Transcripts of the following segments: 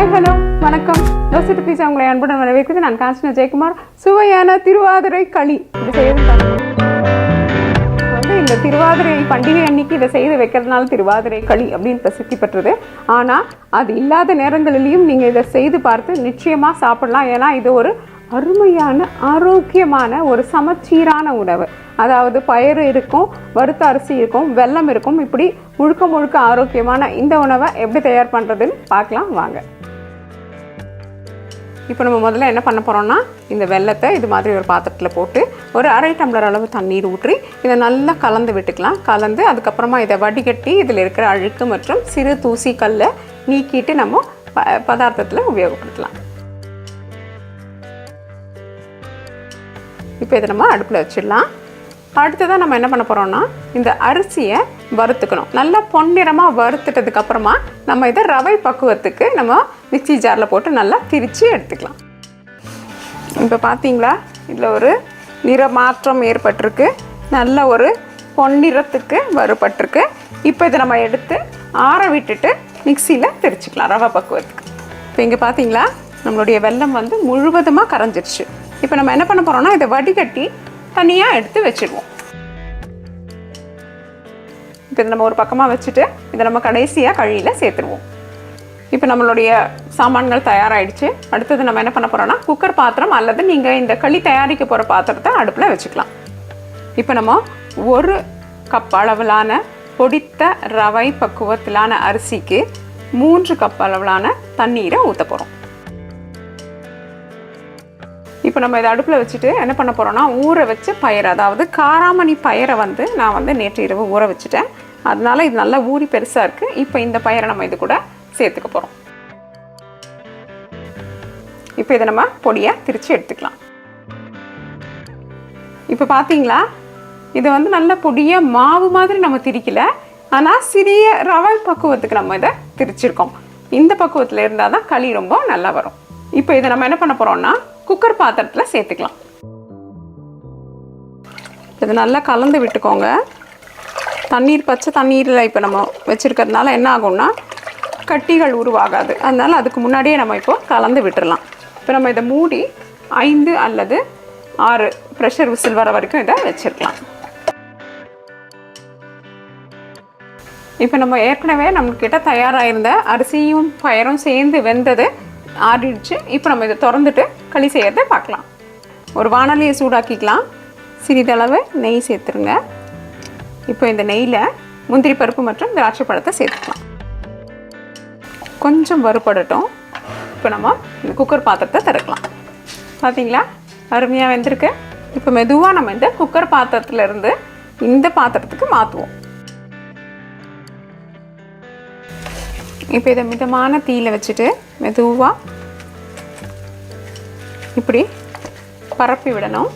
Hi hello வணக்கம். தோசை பீஸா உங்களை அன்புடன் வரவேற்கிறது. நான் காஞ்சனா ஜெயக்குமார். சுவையான திருவாதிரை களி இது செய்து வந்து இந்த திருவாதிரை பண்டிகை அன்னைக்கு இதை செய்து வைக்கிறதுனால திருவாதிரை களி அப்படின்னு பிரசித்தி பெற்றது. ஆனால் அது இல்லாத நேரங்களிலையும் நீங்கள் இதை செய்து பார்த்து நிச்சயமாக சாப்பிடலாம். ஏன்னா இது ஒரு அருமையான ஆரோக்கியமான ஒரு சமச்சீரான உணவு. அதாவது பயறு இருக்கும், வறுத்த அரிசி இருக்கும், வெல்லம் இருக்கும். இப்படி முழுக்க முழுக்க ஆரோக்கியமான இந்த உணவை எப்படி தயார் பண்ணுறதுன்னு பார்க்கலாம் வாங்க. இப்போ நம்ம முதல்ல என்ன பண்ண போகிறோம்னா, இந்த வெல்லத்தை இது மாதிரி ஒரு பாத்திரத்தில் போட்டு ஒரு அரை டம்ளர் அளவு தண்ணீர் ஊற்றி இதை நல்லா கலந்து விட்டுக்கலாம். கலந்து அதுக்கப்புறமா இதை வடிகட்டி இதில் இருக்கிற அழுக்கு மற்றும் சிறு தூசி கல்லை நீக்கிட்டு நம்ம பதார்த்தத்தில் உபயோகப்படுத்தலாம். இப்போ இதை நம்ம அடுப்பில் வச்சிடலாம். அடுத்ததான் நம்ம என்ன பண்ண போகிறோம்னா, இந்த அரிசியை வறுத்துக்கணும். நல்லா பொன்னிறமாக வறுத்துட்டதுக்கு அப்புறமா நம்ம இதை ரவை பக்குவத்துக்கு நம்ம மிக்சி ஜாரில் போட்டு நல்லா திரித்து எடுத்துக்கலாம். இப்போ பார்த்தீங்களா, இதில் ஒரு நிற மாற்றம் ஏற்பட்டிருக்கு. நல்ல ஒரு பொன்னிறத்துக்கு வறுபட்டிருக்கு. இப்போ இதை நம்ம எடுத்து ஆற விட்டுட்டு மிக்சியில் திரிச்சிக்கலாம் ரவை பக்குவத்துக்கு. இப்போ இங்கே பார்த்தீங்களா, நம்மளுடைய வெல்லம் வந்து முழுவதுமாக கரைஞ்சிருச்சு. இப்போ நம்ம என்ன பண்ண போகிறோம்னா, இதை வடிகட்டி தனியாக எடுத்து வச்சுடுவோம். இப்போ இதை நம்ம ஒரு பக்கமாக வச்சுட்டு இதை நம்ம கடைசியாக களியில் சேர்த்துருவோம். இப்போ நம்மளுடைய சாமான்கள் தயாராகிடுச்சு. அடுத்தது நம்ம என்ன பண்ண போகிறோம்னா, குக்கர் பாத்திரம் அல்லது நீங்கள் இந்த களி தயாரிக்க போகிற பாத்திரத்தை அடுப்பில் வச்சுக்கலாம். இப்போ நம்ம 1 கப் அளவிலான பொடித்த ரவை பக்குவத்திலான அரிசிக்கு 3 கப் அளவிலான தண்ணீரை ஊற்ற போகிறோம். இப்போ நம்ம இதை அடுப்பில் வச்சுட்டு என்ன பண்ண போகிறோம்னா, ஊற வச்ச பயிர், அதாவது காராமணி பயிரை வந்து நான் வந்து நேற்று இரவு ஊற வச்சுட்டேன். அதனால இது நல்லா ஊறி பெருசாக இருக்குது. இப்போ இந்த பயிரை நம்ம இது கூட சேர்த்துக்க போகிறோம். இப்போ இதை நம்ம பொடியாக திரித்து எடுத்துக்கலாம். இப்போ பார்த்தீங்களா, இது வந்து நல்ல பொடியாக மாவு மாதிரி நம்ம திரிக்கல, ஆனால் சிறிய ரவை பக்குவத்துக்கு நம்ம இதை திரிச்சிருக்கோம். இந்த பக்குவத்தில் இருந்தால் தான் களி ரொம்ப நல்லா வரும். இப்போ இதை நம்ம என்ன பண்ண போகிறோம்னா, குக்கர் பாத்திரத்தில் சேர்த்துக்கலாம். இது நல்லா கலந்து விட்டுக்கோங்க. தண்ணீர் பச்சை தண்ணீரில் இப்போ நம்ம வச்சுருக்கிறதுனால என்ன ஆகும்னா, கட்டிகள் உருவாகாது. அதனால் அதுக்கு முன்னாடியே நம்ம இப்போ கலந்து விட்டுடலாம். இப்போ நம்ம இதை மூடி 5 அல்லது 6 ப்ரெஷர் விசில் வர வரைக்கும் இதை வச்சுருக்கலாம். இப்போ நம்ம ஏற்கனவே நம்மக்கிட்ட தயாராக இருந்த அரிசியும் பயரும் சேர்ந்து வெந்தது ஆறிடுச்சு. இப்போ நம்ம இதை திறந்துட்டு களி செய்யறதை பார்க்கலாம். ஒரு வாணலியை சூடாக்கிக்கலாம். சிறிதளவு நெய் சேர்த்துருங்க. இப்போ இந்த நெய்யில் முந்திரி பருப்பு மற்றும் திராட்சை பழத்தை சேர்த்துக்கலாம். கொஞ்சம் வறுபடட்டும். இப்போ நம்ம இந்த குக்கர் பாத்திரத்தை திறக்கலாம். பார்த்தீங்களா, அருமையாக வெந்திருக்கு. இப்போ மெதுவாக நம்ம இந்த குக்கர் பாத்திரத்துலேருந்து இந்த பாத்திரத்துக்கு மாற்றுவோம். இப்போ இதை மிதமான தீயில் வச்சுட்டு மெதுவாக இப்படி பரப்பி விடணும்.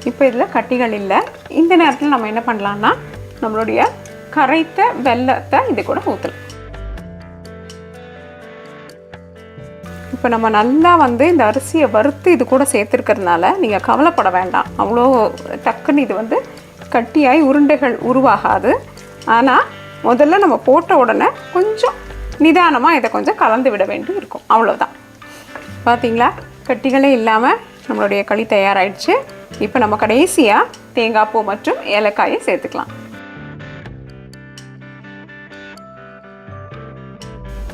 இப்போ இதில் கட்டிகள் இல்லை. இந்த நேரத்தில் நம்ம என்ன பண்ணலான்னா, நம்மளுடைய கரைத்த வெல்லத்தை இது கூட ஊற்றலாம். இப்போ நம்ம நல்லா வந்து இந்த அரிசியை வறுத்து இது கூட சேர்த்துருக்கிறதுனால நீங்கள் கவலைப்பட வேண்டாம். அவ்வளோ டக்குன்னு இது வந்து கட்டியாகி உருண்டைகள் உருவாகாது. ஆனால் முதல்ல நம்ம போட்ட உடனே கொஞ்சம் நிதானமாக இதை கொஞ்சம் கலந்து விட வேண்டி இருக்கும். அவ்வளோதான். பார்த்தீங்களா, கட்டிகளே இல்லாமல் நம்மளுடைய களி தயாராகிடுச்சு. இப்போ நம்ம கடைசியாக தேங்காய் பூ மற்றும் ஏலக்காயை சேர்த்துக்கலாம்.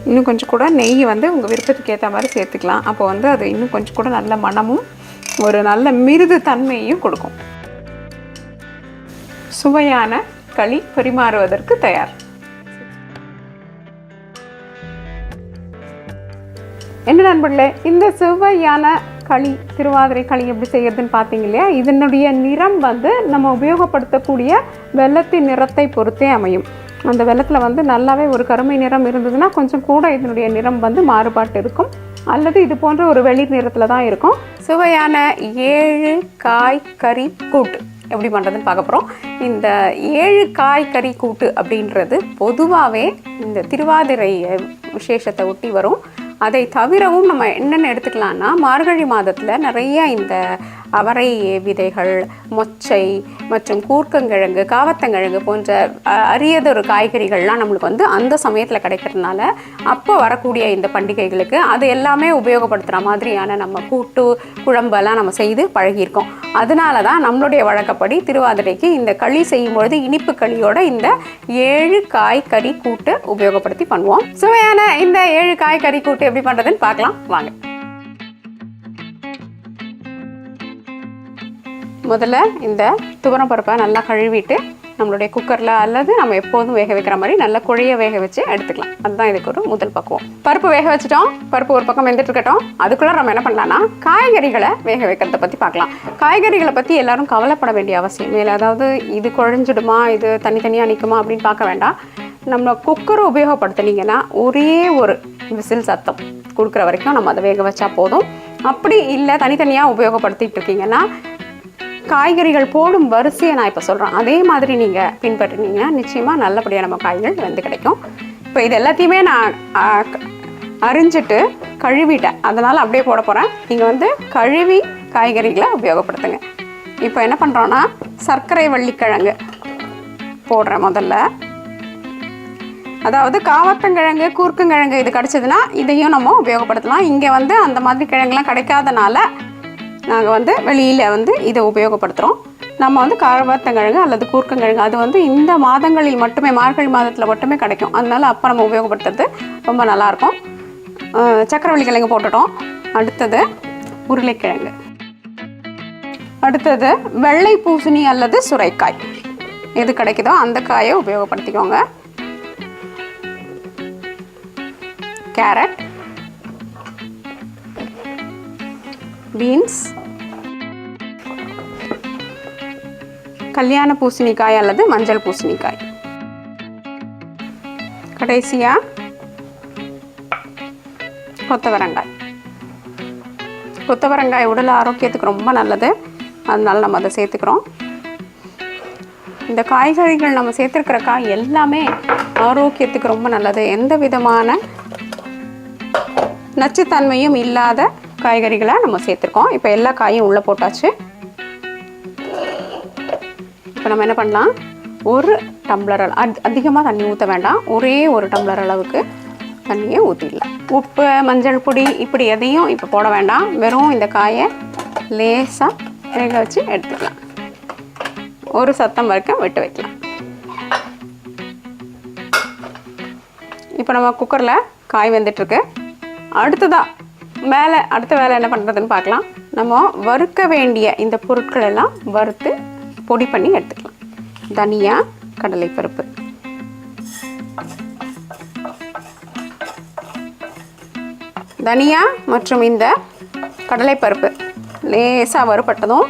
இன்னும் கொஞ்சம் கூட நெய் வந்து உங்கள் விருப்பத்துக்கு ஏற்ற மாதிரி சேர்த்துக்கலாம். அப்போ வந்து அது இன்னும் கொஞ்சம் கூட நல்ல மணமும் ஒரு நல்ல மிருது தன்மையையும் கொடுக்கும். சுவையான களி பரிமாறுவதற்கு தயார். என்ன நண்பர்களே, இந்த சுவையான களி திருவாதிரை களி எப்படி செய்யறதுன்னு பார்த்தீங்க இல்லையா? இதனுடைய நிறம் வந்து நம்ம உபயோகப்படுத்தக்கூடிய வெல்லத்தின் நிறத்தை பொறுத்தே அமையும். அந்த வெல்லத்தில் வந்து நல்லாவே ஒரு கருமை நிறம் இருந்ததுன்னா கொஞ்சம் கூட இதனுடைய நிறம் வந்து மாறுபாட்டு இருக்கும். அல்லது இது போன்ற ஒரு வெளிர் நிறத்தில் தான் இருக்கும். சுவையான 7 காய் கறி கூட்டு எப்படி பண்ணுறதுன்னு பார்க்க போகிறோம். இந்த 7 காய் கறி கூட்டு அப்படின்றது பொதுவாகவே இந்த திருவாதிரை விசேஷத்தை ஒட்டி வரும். அதை தவிரவும் நம்ம என்னென்ன எடுத்துக்கலாம்னா மார்கழி மாதத்தில் நிறைய இந்த அவரை விதைகள், மொச்சை மற்றும் கூர்க்கங்கிழங்கு, காவத்தங்கிழங்கு போன்ற அரியதொரு காய்கறிகள்லாம் நம்மளுக்கு வந்து அந்த சமயத்தில் கிடைக்கிறதுனால அப்போ வரக்கூடிய இந்த பண்டிகைகளுக்கு அது எல்லாமே உபயோகப்படுத்துகிற மாதிரியான நம்ம கூட்டு குழம்பெல்லாம் நம்ம செய்து பழகியிருக்கோம். அதனால தான் நம்மளுடைய வழக்கப்படி திருவாதிரைக்கு இந்த களி செய்யும்பொழுது இனிப்பு களியோட இந்த 7 காய்கறி கூட்டு உபயோகப்படுத்தி பண்ணுவோம். சுவையான இந்த 7 காய்கறி கூட்டு எப்படி பண்ணுறதுன்னு பார்க்கலாம் வாங்க. முதல்ல இந்த துவரம் பருப்பை நல்லா கழுவிட்டு நம்மளுடைய குக்கரில் அல்லது நம்ம எப்போதும் வேக வைக்கிற மாதிரி நல்லா குழைய வேக வச்சு எடுத்துக்கலாம். அதுதான் இதுக்கு ஒரு முதல் பக்குவம். பருப்பு வேக வச்சுட்டோம். பருப்பு ஒரு பக்கம் வெந்துட்டு இருக்கட்டும். அதுக்குள்ளே நம்ம என்ன பண்ணலாம்னா காய்கறிகளை வேக வைக்கிறத பற்றி பார்க்கலாம். காய்கறிகளை பற்றி எல்லாரும் கவலைப்பட வேண்டிய அவசியம் இல்லை. அதாவது இது குழஞ்சிடுமா, இது தனித்தனியாக நிற்குமா அப்படின்னு பார்க்க வேண்டாம். நம்ம குக்கரை உபயோகப்படுத்தினீங்கன்னா ஒரே ஒரு விசில் சத்தம் கொடுக்குற வரைக்கும் நம்ம அதை வேக வச்சா போதும். அப்படி இல்லை தனித்தனியாக உபயோகப்படுத்திட்டு இருக்கீங்கன்னா காய்கறிகள் போடும் வரிசையை நான் இப்போ சொல்கிறேன், அதே மாதிரி நீங்கள் பின்பற்றினீங்கன்னா நிச்சயமாக நல்லபடியாக நம்ம காய்கள் வந்து கிடைக்கும். இப்போ இது எல்லாத்தையுமே நான் அரிஞ்சிட்டு கழுவிட்டேன், அதனால் அப்படியே போட போகிறேன். நீங்கள் வந்து கழுவி காய்கறிகளை உபயோகப்படுத்துங்க. இப்போ என்ன பண்ணுறோன்னா சர்க்கரை வள்ளிக்கிழங்கு போடுறேன் முதல்ல. அதாவது காவத்தங்கிழங்கு, கூர்க்கங்கிழங்கு இது கிடச்சிதுன்னா இதையும் நம்ம உபயோகப்படுத்தலாம். இங்கே வந்து அந்த மாதிரி கிழங்குலாம் கிடைக்காதனால நாங்கள் வந்து வெளியில் வந்து இதை உபயோகப்படுத்துகிறோம். நம்ம வந்து காவத்தங்கிழங்கு அல்லது கூர்க்கங்கிழங்கு அது வந்து இந்த மாதங்களில் மட்டுமே, மார்கழி மாதத்தில் மட்டுமே கிடைக்கும். அதனால அப்போ நம்ம உபயோகப்படுத்துறது ரொம்ப நல்லாயிருக்கும். சக்கரவள்ளி கிழங்கு போட்டுட்டோம். அடுத்தது உருளைக்கிழங்கு, அடுத்தது வெள்ளை பூசணி அல்லது சுரைக்காய் எது கிடைக்குதோ அந்த காயை உபயோகப்படுத்திக்கோங்க. கேரட், பீன்ஸ், கல்யாண பூசணிக்காய் அல்லது மஞ்சள் பூசணிக்காய், கடைசியாக கொத்தவரங்காய். கொத்தவரங்காய் உடல் ஆரோக்கியத்துக்கு ரொம்ப நல்லது, அதனால நம்ம அதை சேர்த்துக்கிறோம். இந்த காய்கறிகள் நம்ம சேர்த்துருக்கிற காய் எல்லாமே ஆரோக்கியத்துக்கு ரொம்ப நல்லது. எந்த விதமான நச்சுத்தன்மையும் இல்லாத காய்கறிகளை நம்ம சேர்த்துருக்கோம். இப்போ எல்லா காயும் உள்ளே போட்டாச்சு. இப்போ நம்ம என்ன பண்ணலாம், ஒரு டம்ளர் அதிகமாக தண்ணி ஊற்ற வேண்டாம், ஒரே ஒரு டம்ளர் அளவுக்கு தண்ணியை ஊற்றிடலாம். உப்பு, மஞ்சள் பொடி இப்படி எதையும் இப்போ போட வேண்டாம். வெறும் இந்த காயை லேசாக வேக வச்சு எடுத்துக்கலாம். ஒரு சத்தம் வரைக்கும் விட்டு வைக்கலாம். இப்போ நம்ம குக்கரில் காய் வெந்துட்டுருக்கு. அடுத்த வேலை என்ன பண்ணுறதுன்னு பார்க்கலாம். நம்ம வறுக்க வேண்டிய இந்த பொருட்கள் எல்லாம் வறுத்து பொடி பண்ணி எடுத்துக்கலாம். தனியா, கடலைப்பருப்பு, தனியா மற்றும் இந்த கடலைப்பருப்பு லேசாக வறுபட்டதும்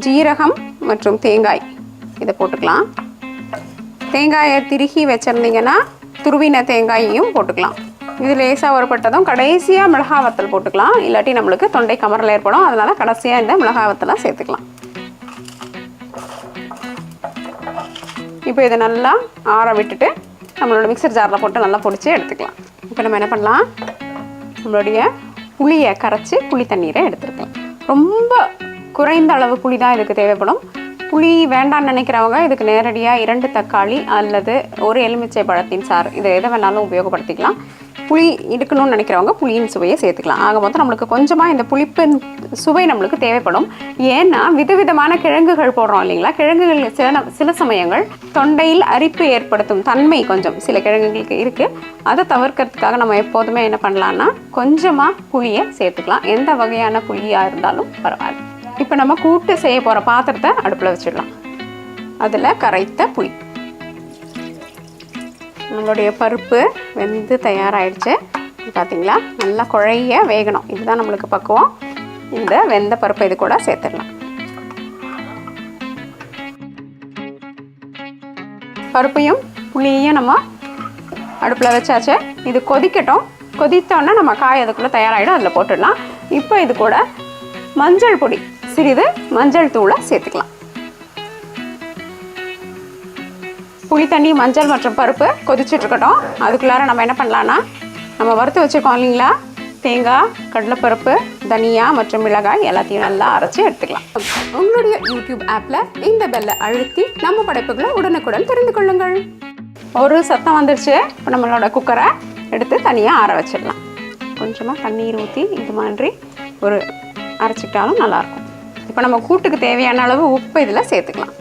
ஜீரகம் மற்றும் தேங்காய் இதை போட்டுக்கலாம். தேங்காயை திருகி வச்சுருந்தீங்கன்னா துருவின தேங்காயையும் போட்டுக்கலாம். இது லேசாக வறுபட்டதும் கடைசியாக மிளகாய் வத்தல் போட்டுக்கலாம். இல்லாட்டி நம்மளுக்கு தொண்டை கமரல் ஏற்படும். அதனால் கடைசியாக இந்த மிளகாய் வத்தலை சேர்த்துக்கலாம். இப்போ இதை நல்லா ஆற விட்டுட்டு நம்மளோட மிக்சர் ஜாரில் போட்டு நல்லா பொடிச்சு எடுத்துக்கலாம். இப்போ நம்ம என்ன பண்ணலாம், நம்மளுடைய புளியை கரைச்சி புளி தண்ணீரை எடுத்துருக்கலாம். ரொம்ப குறைந்த அளவு புளி தான் இதுக்கு தேவைப்படும். புளி வேண்டான்னு நினைக்கிறவங்க இதுக்கு நேரடியாக 2 தக்காளி அல்லது ஒரு எலுமிச்சை பழத்தின் சாறு இதை எதை வேணாலும் உபயோகப்படுத்திக்கலாம். புளி எடுக்கணும்னு நினைக்கிறவங்க புளியின் சுவையை சேர்த்துக்கலாம். ஆக மொத்தம் நம்மளுக்கு கொஞ்சமாக இந்த புளிப்பின் சுவை நம்மளுக்கு தேவைப்படும். ஏன்னா விதவிதமான கிழங்குகள் போடுறோம் இல்லைங்களா. கிழங்குகள் சில சமயங்கள் தொண்டையில் அரிப்பு ஏற்படுத்தும் தன்மை கொஞ்சம் சில கிழங்குகளுக்கு இருக்குது. அதை தவிர்க்கிறதுக்காக நம்ம எப்போதுமே என்ன பண்ணலான்னா கொஞ்சமாக புளியை சேர்த்துக்கலாம். எந்த வகையான புளியாக இருந்தாலும் பரவாயில்ல. இப்போ நம்ம கூட்டு செய்ய போகிற பாத்திரத்தை அடுப்பில் வச்சிடலாம். அதில் கரைத்த புளி, நம்மளுடைய பருப்பு வெந்து தயாராகிடுச்சு. பார்த்தீங்களா, நல்லா குழைய வேகணும். இதுதான் நம்மளுக்கு பக்குவம். இந்த வெந்த பருப்பை இது கூட சேர்த்துடலாம். பருப்பையும் புளியையும் நம்ம அடுப்பில் வச்சாச்சு. இது கொதிக்கட்டும். கொதித்தோன்னா நம்ம காய் அதுக்குள்ளே தயாராகிடும், அதில் போட்டுடலாம். இப்போ இது கூட மஞ்சள் பொடி, சிறிது மஞ்சள் தூளை சேர்த்துக்கலாம். புளி தண்ணி, மஞ்சள் மற்றும் பருப்பு கொதிச்சுட்டு இருக்கட்டும். அதுக்குள்ளார நம்ம என்ன பண்ணலான்னா நம்ம வறுத்து வச்சுருக்கோம் இல்லைங்களா தேங்காய், கடலைப்பருப்பு, தனியா மற்றும் மிளகாய் எல்லாத்தையும் நல்லா அரைச்சி எடுத்துக்கலாம். உங்களுடைய யூடியூப் ஆப்பில் இந்த பெல்லை அழுத்தி நம்ம படைப்புகளை உடனுக்குடன் தெரிந்து கொள்ளுங்கள். ஒரு சத்தம் வந்துருச்சு. இப்போ நம்மளோட குக்கரை எடுத்து தனியாக ஆற வச்சிடலாம். கொஞ்சமாக தண்ணீர் ஊற்றி இது மாதிரி ஒரு அரைச்சிக்கிட்டாலும் நல்லாயிருக்கும். இப்போ நம்ம கூட்டுக்கு தேவையான அளவு உப்பு இதில் சேர்த்துக்கலாம்.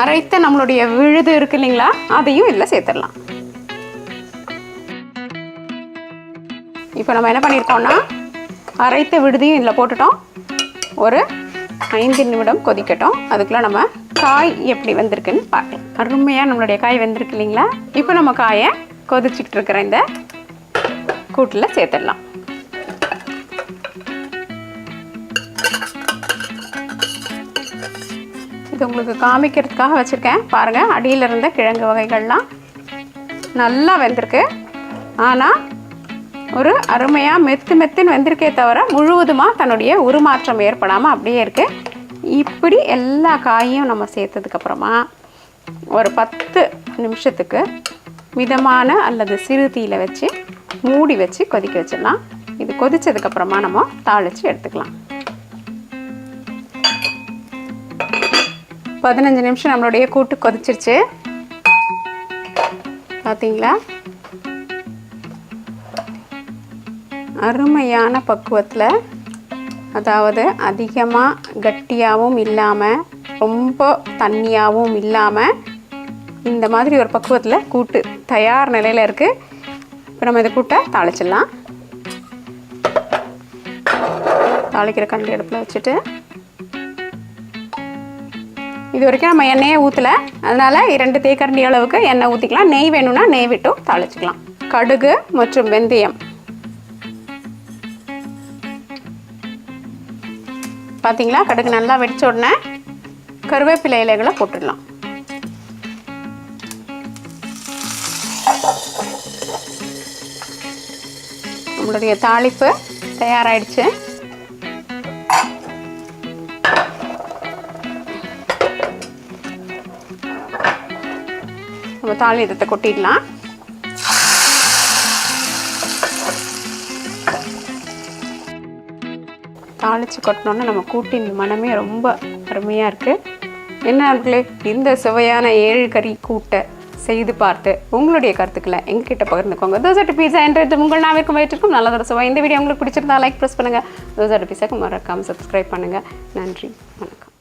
அரைத்த நம்மளுடைய விழுது இருக்கு இல்லைங்களா, அதையும் இதில் சேர்த்துடலாம். இப்போ நம்ம என்ன பண்ணியிருக்கோம்னா அரைத்த விடுதியும் இதில் போட்டுட்டோம். ஒரு 5 நிமிடம் கொதிக்கட்டும். அதுக்குள்ளே நம்ம காய் எப்படி வெந்திருக்குன்னு பார்க்கலாம். அருமையாக நம்மளுடைய காய் வெந்திருக்கு இல்லைங்களா. இப்போ நம்ம காயை கொதிச்சுக்கிட்டு இருக்கிற இந்த கூட்டில் சேர்த்துடலாம். இது உங்களுக்கு காமிக்கிறதுக்காக வச்சுருக்கேன். பாருங்கள், அடியில் இருந்த கிழங்கு வகைகள்லாம் நல்லா வெந்திருக்கு. ஆனால் ஒரு அருமையாக மெத்துன்னு வெந்திருக்கே தவிர முழுவதுமாக தன்னுடைய உருமாற்றம் ஏற்படாமல் அப்படியே இருக்குது. இப்படி எல்லா காயும் நம்ம சேர்த்ததுக்கப்புறமா ஒரு 10 நிமிஷத்துக்கு மிதமான அல்லது சிறு தீயில் வச்சு மூடி வச்சு கொதிக்க வச்சிடலாம். இது கொதித்ததுக்கப்புறமா நம்ம தாளித்து எடுத்துக்கலாம். 15 நிமிஷம் நம்மளுடைய கூட்டு கொதிச்சிருச்சு. பார்த்தீங்களா, அருமையான பக்குவத்தில், அதாவது அதிகமாக கட்டியாகவும் இல்லாமல் ரொம்ப தண்ணியாகவும் இல்லாமல் இந்த மாதிரி ஒரு பக்குவத்தில் கூட்டு தயார் நிலையில் இருக்குது. இப்போ நம்ம இந்த கூட்டை தாளிச்சிடலாம். தாளிக்கிற கண்டி அடுப்பில் வச்சுட்டு இது வரைக்கும் நம்ம எண்ணெயே ஊற்றலை, அதனால் 2 தேக்கரண்டி அளவுக்கு எண்ணெய் ஊற்றிக்கலாம். நெய் வேணும்னா நெய் விட்டும் தாளிச்சிக்கலாம். கடுகு மற்றும் வெந்தயம் பார்த்தீங்களா, கடுகு நல்லா வெடிச்ச உடனே கருவேப்பிலை இலைகளை போட்டுடலாம். நம்மளுடைய தாளிப்பு தயாராகிடுச்சு. நம்ம தாளிதத்தை கொட்டிடலாம். தாளித்து கொட்டினோன்னா நம்ம கூட்டின் மனமே ரொம்ப அருமையாக இருக்குது. என்ன அவர்களே, இந்த சுவையான 7 கறி கூட்டை செய்து பார்த்து உங்களுடைய கருத்துக்களை எங்ககிட்ட பகிர்ந்துக்கோங்க. தோசை டு பீஸா என்ற உங்கள் நாவிற்கும் வயிற்றுக்கும் நல்லதொரு சுவை. இந்த வீடியோ உங்களுக்கு பிடிச்சிருந்தா லைக் ப்ரெஸ் பண்ணுங்கள். தோசை டு பீஸாக்கு மறக்காமல் சப்ஸ்கிரைப் பண்ணுங்கள். நன்றி, வணக்கம்.